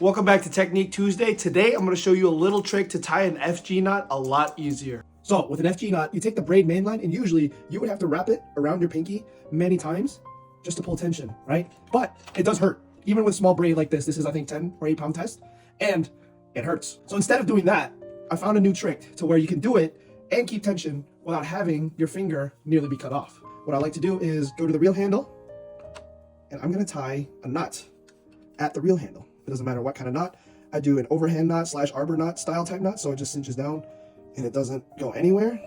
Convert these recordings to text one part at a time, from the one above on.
Welcome back to Technique Tuesday. Today I'm going to show you a little trick to tie an FG knot a lot easier. So with an FG knot, you take the braid main line and usually you would have to wrap it around your pinky many times just to pull tension, right? But it does hurt. Even with small braid like this is I think 10 or 8 pound test, and it hurts. So instead of doing that, I found a new trick to where you can do it and keep tension without having your finger nearly be cut off. What I like to do is go to the reel handle and I'm going to tie a knot at the reel handle. It doesn't matter what kind of knot. I do an overhand knot / arbor knot style type knot, so it just cinches down and it doesn't go anywhere.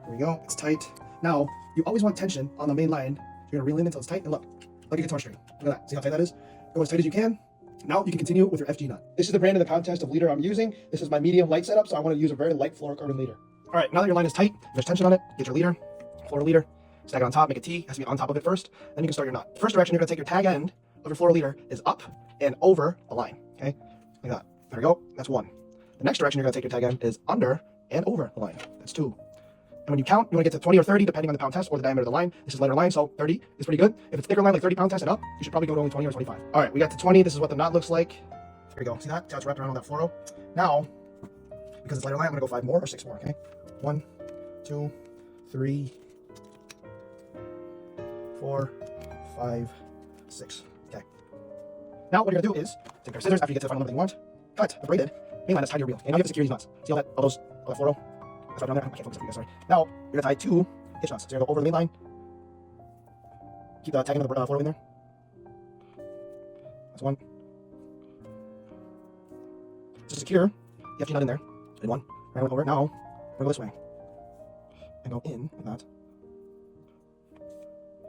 There we go, it's tight. Now, you always want tension on the main line. You're gonna reel in until it's tight, and look, like a guitar string. Look at that, see how tight that is? Go as tight as you can. Now you can continue with your FG knot. This is the brand of the contest of leader I'm using. This is my medium light setup, so I want to use a very light fluorocarbon leader. All right, now that your line is tight, there's tension on it, get your leader, fluoro leader, snag it on top, make a T, it has to be on top of it first, then you can start your knot. First direction, you're gonna take your tag end of your fluoro leader is up and over the line, okay? Like that. There we go, that's 1. The next direction you're gonna take your tag end is under and over the line. That's 2. And when you count, you wanna get to 20 or 30, depending on the pound test or the diameter of the line. This is lighter line, so 30 is pretty good. If it's thicker line, like 30 pound test and up, you should probably go to only 20 or 25. All right, we got to 20. This is what the knot looks like. Here we go, see that? See how it's wrapped around on that fluoro? Now, because it's lighter line, I'm gonna go 5 more or 6 more, okay? 1, 2, 3, 4, 5, 6. Okay. Now what you're gonna do is take your scissors after you get to the final number that you want, cut the braided main line that's tied to your reel. Okay, now you have to secure these knots. See all that fluoro? That's right down there. I can't focus on you guys, sorry. Now you're gonna tie 2 hitch knots. So you're gonna go over the main line. Keep the tag end of the fluoro in there. That's 1. To secure the FG knot in there. Did 1. Right over. Now we're gonna go this way and go in with that.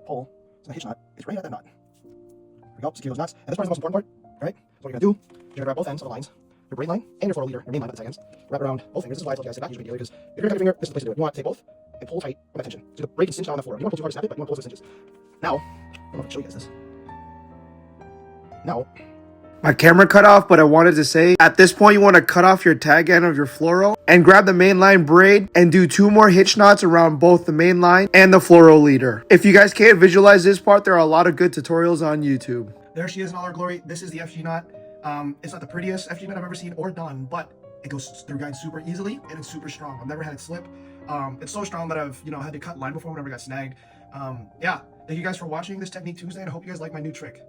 Pull. So the hitch knot is right at that knot. There we go. Secure those knots. And this part is the most important part. All right. So what you're gonna do, you're gonna grab both ends of the lines, your braid line and your fluoro leader, your main line at the tag ends. Wrap it around both fingers. This is why I told you guys to not use your big dealer, because if you're gonna cut your finger, this is the place to do it. You want to take both and pull tight with that tension. So the braid can cinch on the fluoro. You don't want to pull too hard to snap it, but you want to pull those cinches. Now, I don't know if I can show you guys this. Now, my camera cut off, but I wanted to say, at this point, you want to cut off your tag end of your fluoro and grab the main line braid and do 2 more hitch knots around both the main line and the fluoro leader. If you guys can't visualize this part, there are a lot of good tutorials on YouTube. there she is in all her glory. This is the FG knot. It's not the prettiest FG knot I've ever seen or done, but it goes through guys super easily and it's super strong. I've never had it slip. It's so strong that I've had to cut line before whenever I got snagged. Yeah, thank you guys for watching this Technique Tuesday, and I hope you guys like my new trick.